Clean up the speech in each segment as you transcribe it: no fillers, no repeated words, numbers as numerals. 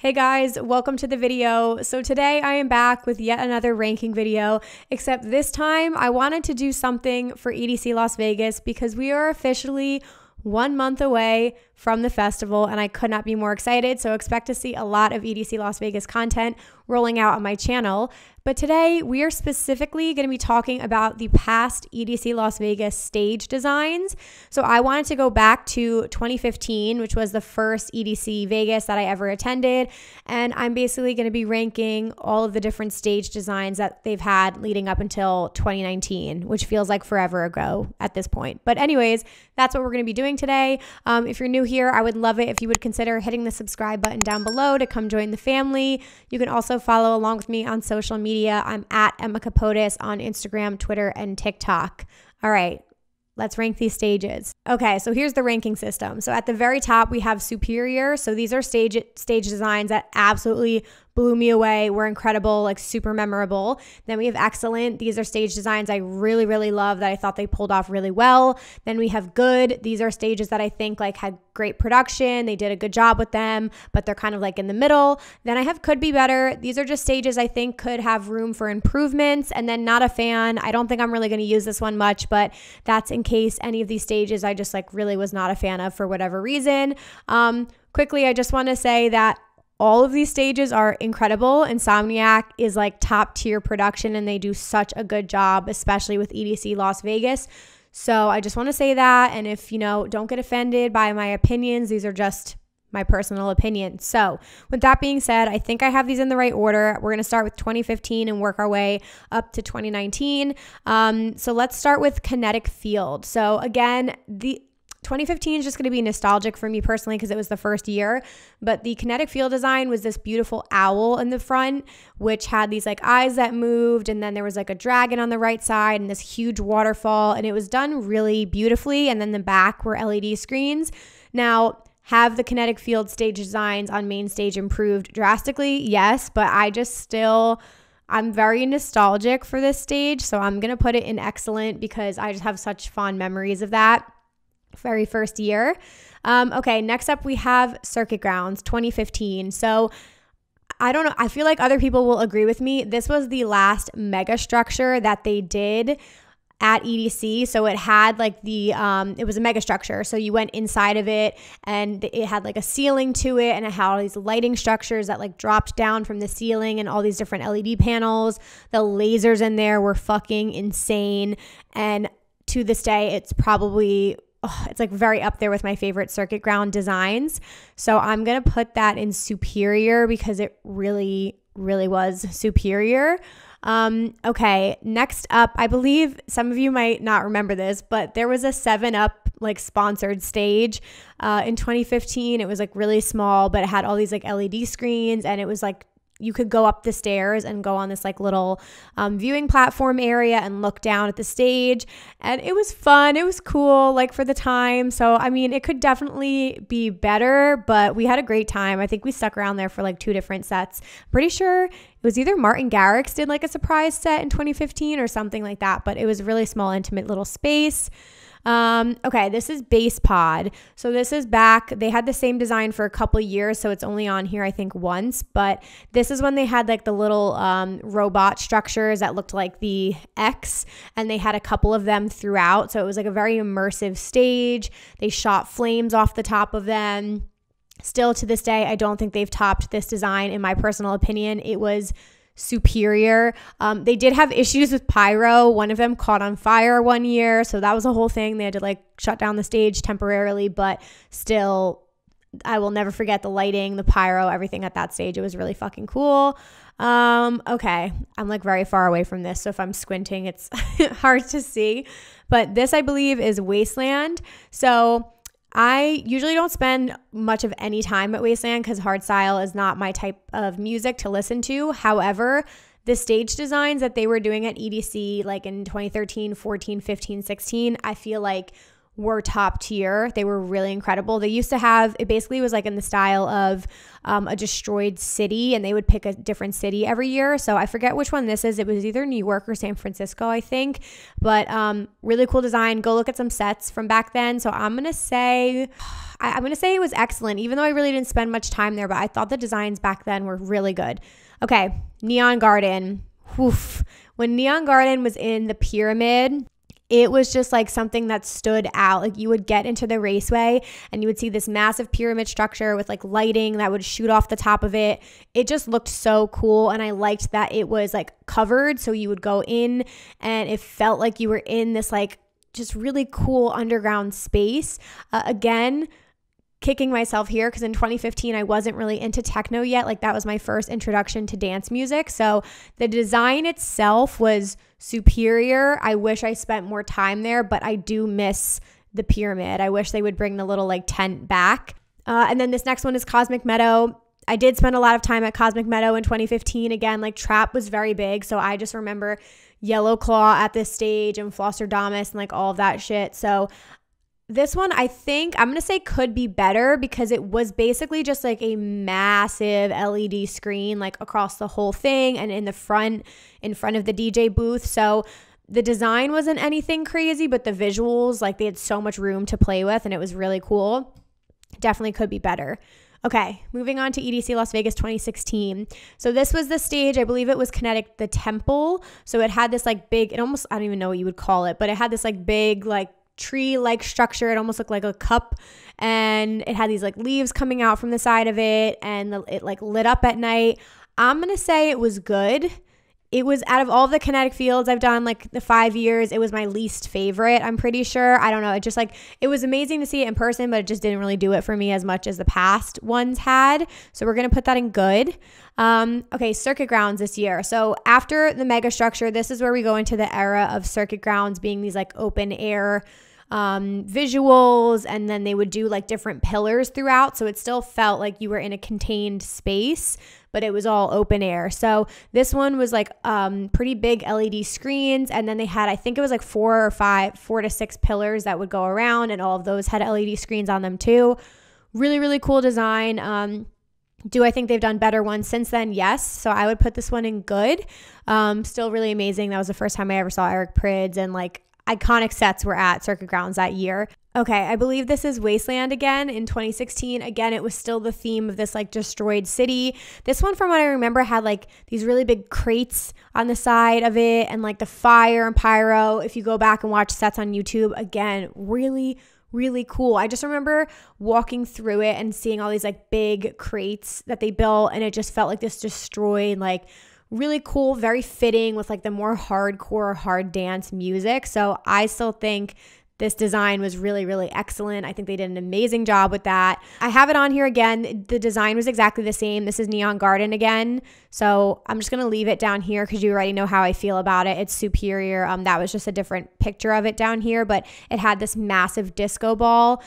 Hey guys, welcome to the video. So today I am back with yet another ranking video, except this time I wanted to do something for EDC Las Vegas because we are officially 1 month away from the festival and I could not be more excited. So expect to see a lot of EDC Las Vegas content rolling out on my channel. But today we are specifically going to be talking about the past EDC Las Vegas stage designs. So I wanted to go back to 2015, which was the first EDC Vegas that I ever attended. And I'm basically going to be ranking all of the different stage designs that they've had leading up until 2019, which feels like forever ago at this point. But anyways, that's what we're going to be doing today. If you're new here, I would love it if you would consider hitting the subscribe button down below to come join the family. You can also follow along with me on social media. I'm at Emma Kapotes on Instagram, Twitter, and TikTok. All right, let's rank these stages. Okay, so here's the ranking system. So at the very top, we have superior. So these are stage designs that absolutely blew me away, were incredible, like super memorable. Then we have excellent. These are stage designs I really, really love that I thought they pulled off really well. Then we have good. These are stages that I think like had great production. They did a good job with them, but they're kind of like in the middle. Then I have could be better. These are just stages I think could have room for improvements. And then not a fan. I don't think I'm really going to use this one much, but that's in case any of these stages I just like really was not a fan of for whatever reason. Quickly, I just want to say that all of these stages are incredible. Insomniac is like top tier production and they do such a good job, especially with EDC Las Vegas. So I just want to say that. And if, don't get offended by my opinions, these are just my personal opinion. So with that being said, I think I have these in the right order. We're going to start with 2015 and work our way up to 2019. So let's start with Kinetic Field. So again, the 2015 is just going to be nostalgic for me personally because it was the first year, but the Kinetic Field design was this beautiful owl in the front, which had these like eyes that moved, and then there was like a dragon on the right side and this huge waterfall, and it was done really beautifully, and then the back were LED screens. Now, have the Kinetic Field stage designs on main stage improved drastically? Yes, but I'm very nostalgic for this stage, so I'm going to put it in excellent because I just have such fond memories of that very first year. Okay, next up we have Circuit Grounds 2015. So I don't know, I feel like other people will agree with me. This was the last mega structure that they did at EDC. So it had like it was a mega structure. So you went inside of it and it had like a ceiling to it, and it had all these lighting structures that like dropped down from the ceiling and all these different LED panels. The lasers in there were fucking insane. And to this day, it's probably it's like very up there with my favorite circuit ground designs. So I'm going to put that in superior because it really, really was superior. Okay, next up, I believe some of you might not remember this, but there was a 7-Up like sponsored stage in 2015. It was like really small, but it had all these like LED screens, and it was like you could go up the stairs and go on this like little viewing platform area and look down at the stage. And it was fun. It was cool, like for the time. So, I mean, it could definitely be better, but we had a great time. I think we stuck around there for like 2 different sets. Pretty sure it was either Martin Garrix did like a surprise set in 2015 or something like that, but it was a really small, intimate little space. Okay, this is Base Pod. So this is back. They had the same design for a couple years, so it's only on here I think once, but this is when they had like the little robot structures that looked like the X, and they had a couple of them throughout. So it was like a very immersive stage. They shot flames off the top of them. Still to this day, I don't think they've topped this design in my personal opinion. It was superior. They did have issues with pyro. One of them caught on fire one year, so that was a whole thing. They had to like shut down the stage temporarily, but still, I will never forget the lighting, the pyro, everything at that stage. It was really fucking cool. Okay, I'm like very far away from this, so if I'm squinting, it's hard to see, but this I believe is Wasteland. So I usually don't spend much of any time at Wasteland because hardstyle is not my type of music to listen to. However, the stage designs that they were doing at EDC like in 2013, 14, 15, 16, I feel like were top tier. They were really incredible. They used to have, it basically was like in the style of a destroyed city, and they would pick a different city every year. So I forget which one this is. It was either New York or San Francisco, I think. But really cool design. Go look at some sets from back then. So I'm going to say it was excellent, even though I really didn't spend much time there, but I thought the designs back then were really good. Okay, Neon Garden. Oof. When Neon Garden was in the pyramid, it was just like something that stood out. Like you would get into the raceway and you would see this massive pyramid structure with like lighting that would shoot off the top of it. It just looked so cool, and I liked that it was like covered, so you would go in and it felt like you were in this like just really cool underground space. Again, kicking myself here because in 2015 I wasn't really into techno yet. Like that was my first introduction to dance music. So the design itself was superior. I wish I spent more time there, but I do miss the pyramid. I wish they would bring the little like tent back. And then this next one is Cosmic Meadow. I did spend a lot of time at Cosmic Meadow in 2015. Again, like trap was very big. So I just remember Yellow Claw at this stage and Flosserdamus and like all of that shit. So this one, I think I'm going to say could be better because it was basically just like a massive LED screen like across the whole thing and in front of the DJ booth. So the design wasn't anything crazy, but the visuals, like they had so much room to play with and it was really cool. Definitely could be better. Okay, moving on to EDC Las Vegas 2016. So this was the stage, I believe it was Kinetic the Temple. So it had this like big, I don't even know what you would call it, but it had this like big like tree-like structure. It almost looked like a cup, and it had these like leaves coming out from the side of it, and it like lit up at night. I'm gonna say it was good. It was, out of all the kinetic fields I've done, like the 5 years, it was my least favorite, I'm pretty sure. I don't know. It just like, it was amazing to see it in person, but it just didn't really do it for me as much as the past ones had. So we're going to put that in good. Okay, circuit grounds this year. So after the mega structure, this is where we go into the era of circuit grounds being these like open air visuals, and then they would do like different pillars throughout, so it still felt like you were in a contained space, but it was all open air. So this one was like pretty big LED screens, and then they had, I think it was like 4 to 6 pillars that would go around, and all of those had LED screens on them too. Really, really cool design. Do I think they've done better ones since then? Yes. So I would put this one in good. Still really amazing. That was the first time I ever saw Eric Prydz, and like iconic sets were at circuit grounds that year. Okay, I believe this is Wasteland again in 2016. Again, it was still the theme of this like destroyed city. This one, from what I remember, had like these really big crates on the side of it, and like the fire and pyro. If you go back and watch sets on YouTube, again, really, really cool. I just remember walking through it and seeing all these like big crates that they built, and it just felt like this destroyed, like really cool, very fitting with like the more hardcore, hard dance music. So I still think this design was really, really excellent. I think they did an amazing job with that. I have it on here again. The design was exactly the same. This is Neon Garden again. So I'm just going to leave it down here because you already know how I feel about it. It's superior. That was just a different picture of it down here, but it had this massive disco ball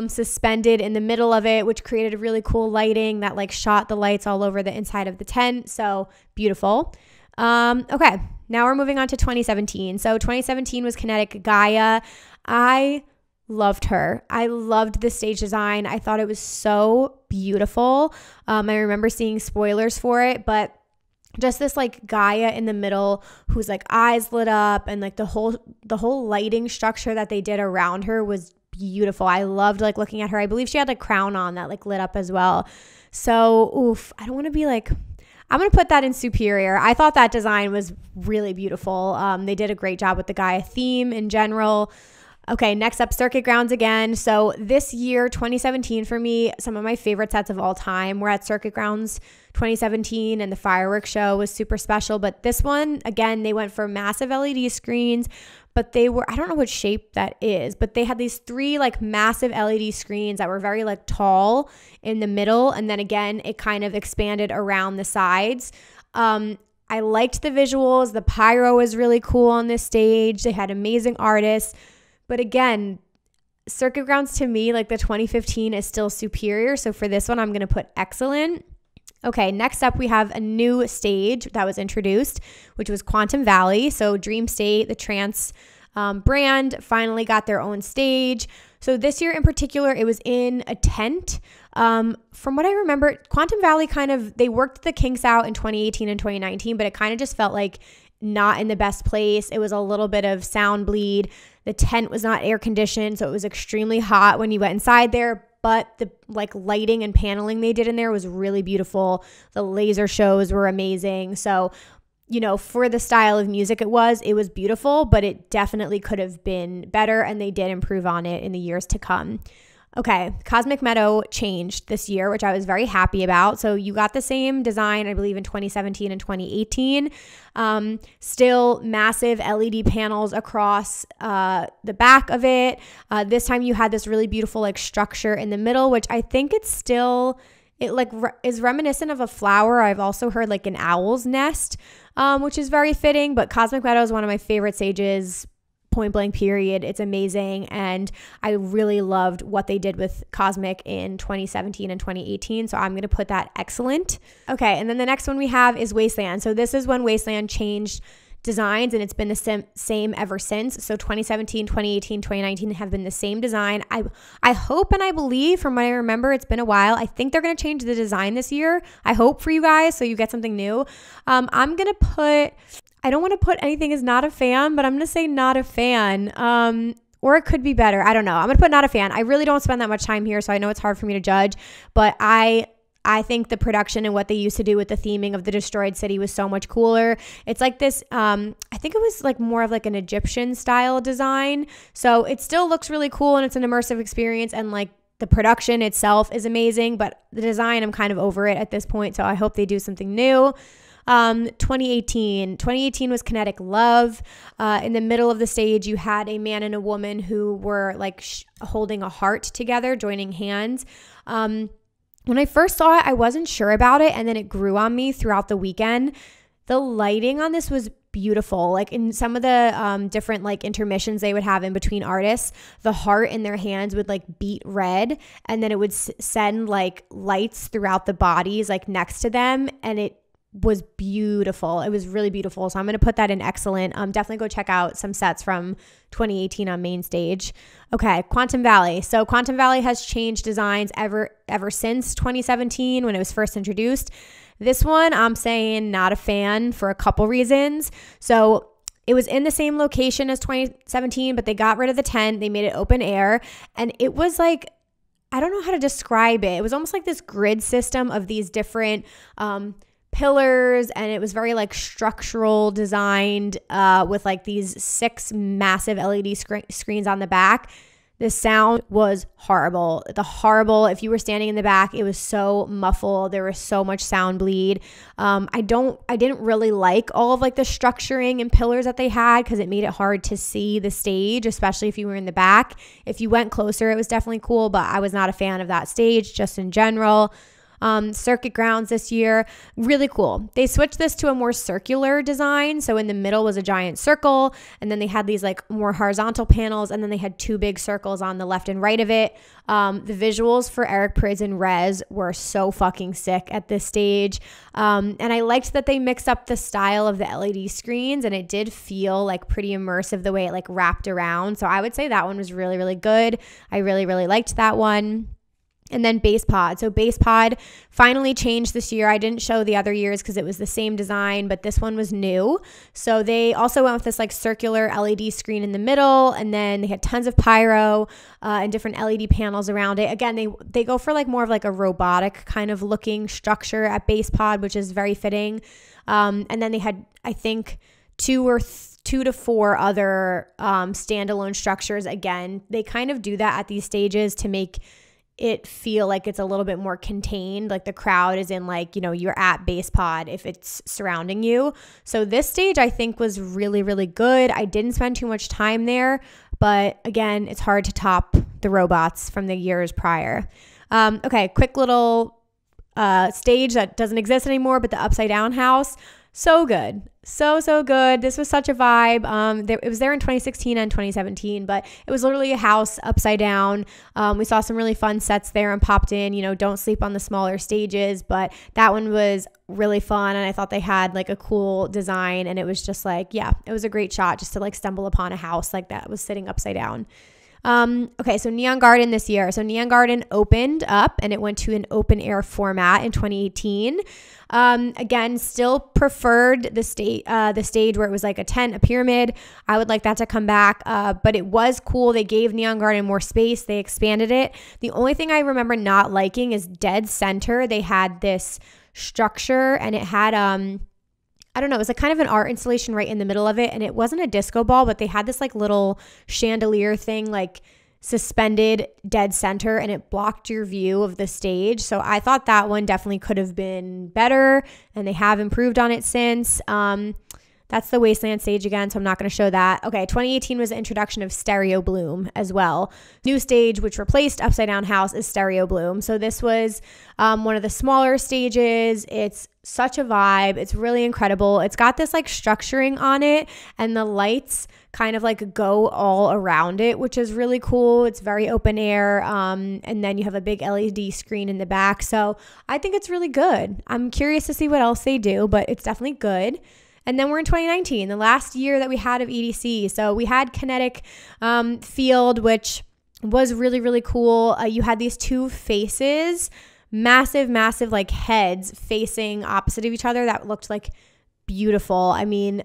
suspended in the middle of it, which created a really cool lighting that like shot the lights all over the inside of the tent. So beautiful. Okay, now we're moving on to 2017. So 2017 was Kinetic Gaia. I loved her. I loved the stage design. I thought it was so beautiful. I remember seeing spoilers for it, but just this like Gaia in the middle whose like eyes lit up, and like the whole lighting structure that they did around her was beautiful. I loved like looking at her. I believe she had a crown on that like lit up as well. So, I don't want to be like, I'm going to put that in superior. I thought that design was really beautiful. They did a great job with the Gaia theme in general. Okay, next up, circuit grounds again. So this year, 2017, for me, some of my favorite sets of all time were at circuit grounds 2017, and the fireworks show was super special. But this one, again, they went for massive LED screens, but they were, I don't know what shape that is, but they had these 3 like massive LED screens that were very like tall in the middle. And then again, it kind of expanded around the sides. I liked the visuals. The pyro was really cool on this stage. They had amazing artists. But again, circuit grounds to me, like the 2015 is still superior. So for this one, I'm going to put excellent. Okay, next up, we have a new stage that was introduced, which was Quantum Valley. So Dream State, the trance brand finally got their own stage. So this year in particular, it was in a tent. From what I remember, Quantum Valley they worked the kinks out in 2018 and 2019, but it kind of just felt like not in the best place. It was a little bit of sound bleed. The tent was not air conditioned, so it was extremely hot when you went inside there. But the lighting and paneling they did in there was really beautiful. The laser shows were amazing. So, for the style of music it was beautiful, but it definitely could have been better, and they did improve on it in the years to come. Okay, Cosmic Meadow changed this year, which I was very happy about. So you got the same design, I believe, in 2017 and 2018. Still massive LED panels across the back of it. This time you had this really beautiful structure in the middle, which I think is reminiscent of a flower. I've also heard an owl's nest, which is very fitting. But Cosmic Meadow is one of my favorite stages, point blank period. It's amazing, and I really loved what they did with Cosmic in 2017 and 2018, so I'm going to put that excellent. Okay, and then the next one we have is Wasteland. So this is when Wasteland changed designs, and it's been the same ever since. So 2017, 2018, 2019 have been the same design. I hope and I believe, from what I remember, it's been a while. I think they're going to change the design this year. I hope for you guys, so you get something new. I'm going to put... I don't want to put anything as not a fan, but I'm going to say not a fan. Or it could be better. I don't know. I'm going to put not a fan. I really don't spend that much time here, so I know it's hard for me to judge. But I think the production and what they used to do with the theming of the destroyed city was so much cooler. It's like this, I think it was more of an Egyptian style design. So it still looks really cool, and it's an immersive experience, and the production itself is amazing, but the design, I'm kind of over it at this point. So I hope they do something new. 2018 was Kinetic Love. In the middle of the stage, you had a man and a woman who were holding a heart together, joining hands. When I first saw it, I wasn't sure about it, and then it grew on me throughout the weekend. The lighting on this was beautiful. In some of the different intermissions they would have in between artists, the heart in their hands would beat red, and then it would send lights throughout the bodies next to them, and it was beautiful. It was really beautiful. So I'm going to put that in excellent. Definitely go check out some sets from 2018 on main stage. Okay, Quantum Valley. So Quantum Valley has changed designs ever since 2017 when it was first introduced. This one, I'm saying not a fan for a couple reasons. So it was in the same location as 2017, but they got rid of the tent. They made it open air, and it was I don't know how to describe it. It was almost like this grid system of these different pillars, and it was very structural designed with these 6 massive LED screens on the back. The sound was horrible. If you were standing in the back, it was so muffled. There was so much sound bleed. I didn't really like all of the structuring and pillars that they had, because it made it hard to see the stage, especially if you were in the back. If you went closer, it was definitely cool, but I was not a fan of that stage just in general. Circuit grounds this year, really cool. They switched this to a more circular design. So in the middle was a giant circle, and then they had these more horizontal panels, and then they had 2 big circles on the left and right of it. The visuals for Eric Prydz and Rez were so fucking sick at this stage. And I liked that they mixed up the style of the LED screens, and it did feel pretty immersive the way it wrapped around. So I would say that one was really, really good. I really, really liked that one. And then Base Pod. So Base Pod finally changed this year. I didn't show the other years because it was the same design, but this one was new. So they also went with this circular LED screen in the middle, and then they had tons of pyro and different LED panels around it. Again, they go for more of a robotic kind of looking structure at Base Pod, which is very fitting. And then they had, I think, 2 to 4 other standalone structures. Again, they kind of do that at these stages to make it feel it's a little bit more contained, the crowd is in you're at Base Pod if it's surrounding you. So this stage I think was really, really good. I didn't spend too much time there, but again, it's hard to top the robots from the years prior. Okay, quick little stage that doesn't exist anymore, but the Upside Down House. So good. So good. This was such a vibe. It was there in 2016 and 2017, but it was literally a house upside down. We saw some really fun sets there and popped in, you know, don't sleep on the smaller stages, but that one was really fun. And I thought they had like a cool design, and it was just like, yeah, it was a great shot just to like stumble upon a house like that was sitting upside down. Okay, so Neon Garden this year. So Neon Garden opened up and it went to an open air format in 2018. Again, still preferred the stage where it was like a tent, a pyramid. I would like that to come back, but it was cool. They gave Neon Garden more space. They expanded it. The only thing I remember not liking is dead center. They had this structure and it had, I don't know, it was like kind of an art installation right in the middle of it. And it wasn't a disco ball, but they had this like little chandelier thing like suspended dead center, and it blocked your view of the stage. So I thought that one definitely could have been better, and they have improved on it since. That's the Wasteland stage again, so I'm not going to show that. Okay, 2018 was the introduction of Stereo Bloom as well. New stage, which replaced Upside Down House, is Stereo Bloom. So this was one of the smaller stages. It's such a vibe. It's really incredible. It's got this like structuring on it, and the lights kind of like go all around it, which is really cool. It's very open air. And then you have a big LED screen in the back. So I think it's really good. I'm curious to see what else they do, but it's definitely good. And then we're in 2019, the last year that we had of EDC. So we had Kinetic Field, which was really, really cool. You had these two faces, massive like heads facing opposite of each other that looked like beautiful. I mean,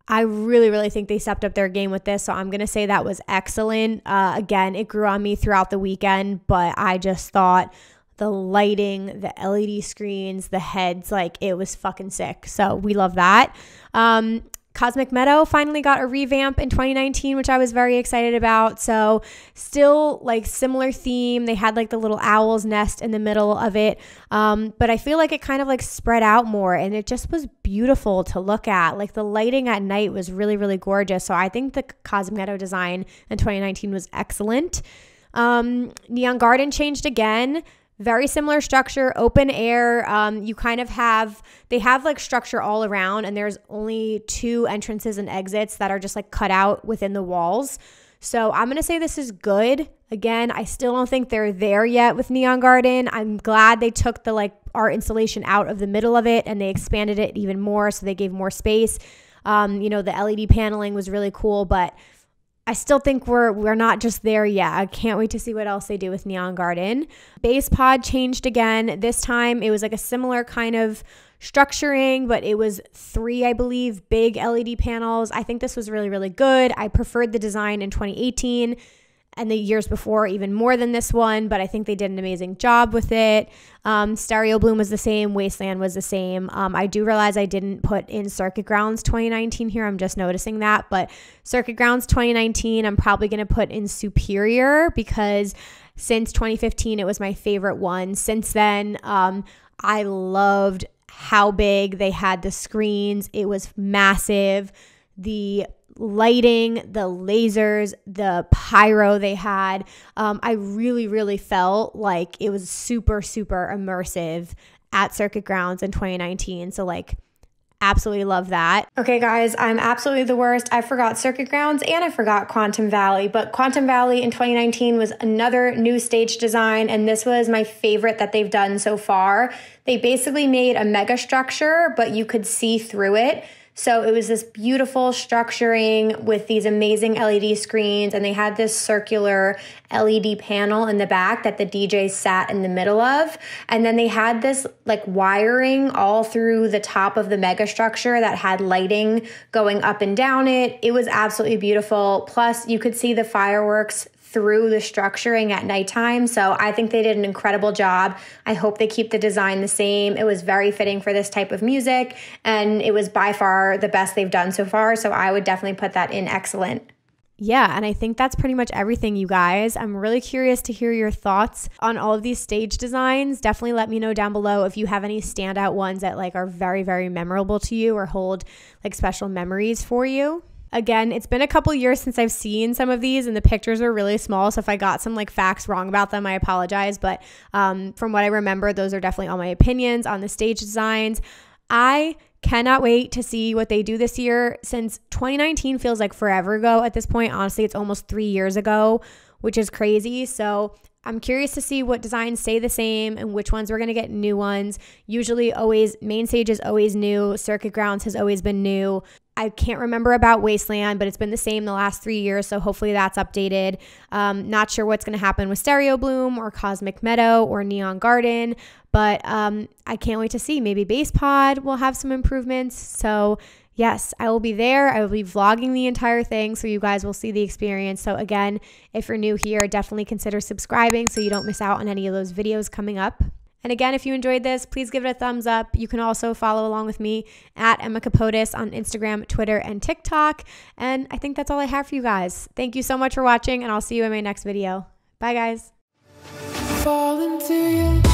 I really think they stepped up their game with this. So I'm going to say that was excellent. Again, it grew on me throughout the weekend, but I just thought the lighting, the LED screens, the heads, like it was fucking sick. So we love that. Cosmic Meadow finally got a revamp in 2019, which I was very excited about. So still like similar theme. They had like the little owl's nest in the middle of it. But I feel like it kind of like spread out more, and it just was beautiful to look at. Like the lighting at night was really gorgeous. So I think the Cosmic Meadow design in 2019 was excellent. Neon Garden changed again. Very similar structure, open air. You kind of they have like structure all around, and there's only 2 entrances and exits that are just like cut out within the walls. So I'm going to say this is good. Again, I still don't think they're there yet with Neon Garden. I'm glad they took the like art installation out of the middle of it and they expanded it even more. So they gave more space. You know, the LED paneling was really cool, but I still think we're not just there yet. I can't wait to see what else they do with Neon Garden. Base pod changed again. This time it was like a similar kind of structuring, but it was 3, I believe, big LED panels. I think this was really good. I preferred the design in 2018 and the years before even more than this one, but I think they did an amazing job with it. Stereo Bloom was the same. Wasteland was the same. I do realize I didn't put in Circuit Grounds 2019 here. I'm just noticing that, but Circuit Grounds 2019, I'm probably going to put in Superior because since 2015, it was my favorite one. Since then, I loved how big they had the screens. It was massive. The lighting, the lasers, the pyro they had. I really felt like it was super immersive at Circuit Grounds in 2019. So like absolutely love that. Okay guys, I'm absolutely the worst. I forgot Circuit Grounds and I forgot Quantum Valley, but Quantum Valley in 2019 was another new stage design, and this was my favorite that they've done so far. They basically made a mega structure, but you could see through it. So it was this beautiful structuring with these amazing LED screens, and they had this circular LED panel in the back that the DJ sat in the middle of. And then they had this like wiring all through the top of the mega structure that had lighting going up and down it. It was absolutely beautiful. Plus you could see the fireworks through the structuring at nighttime. So I think they did an incredible job. I hope they keep the design the same. It was very fitting for this type of music, and it was by far the best they've done so far. So I would definitely put that in excellent. Yeah, and I think that's pretty much everything, you guys. I'm really curious to hear your thoughts on all of these stage designs. Definitely let me know down below if you have any standout ones that like are very memorable to you or hold like special memories for you. Again, it's been a couple years since I've seen some of these, and the pictures are really small. So if I got some like facts wrong about them, I apologize. But from what I remember, those are definitely all my opinions on the stage designs. I cannot wait to see what they do this year, since 2019 feels like forever ago at this point. Honestly, it's almost 3 years ago, which is crazy. So I'm curious to see what designs stay the same and which ones we're going to get new ones. Usually always, main stage is always new. Circuit grounds has always been new. I can't remember about Wasteland, but it's been the same the last 3 years, so hopefully that's updated. Not sure what's going to happen with Stereo Bloom or Cosmic Meadow or Neon Garden, but I can't wait to see. Maybe Base Pod will have some improvements. So yes, I will be there. I will be vlogging the entire thing, so you guys will see the experience. So again, if you're new here, definitely consider subscribing so you don't miss out on any of those videos coming up. And again, if you enjoyed this, please give it a thumbs up. You can also follow along with me at Emma Kapotes on Instagram, Twitter, and TikTok. And I think that's all I have for you guys. Thank you so much for watching, and I'll see you in my next video. Bye, guys. Fall into you.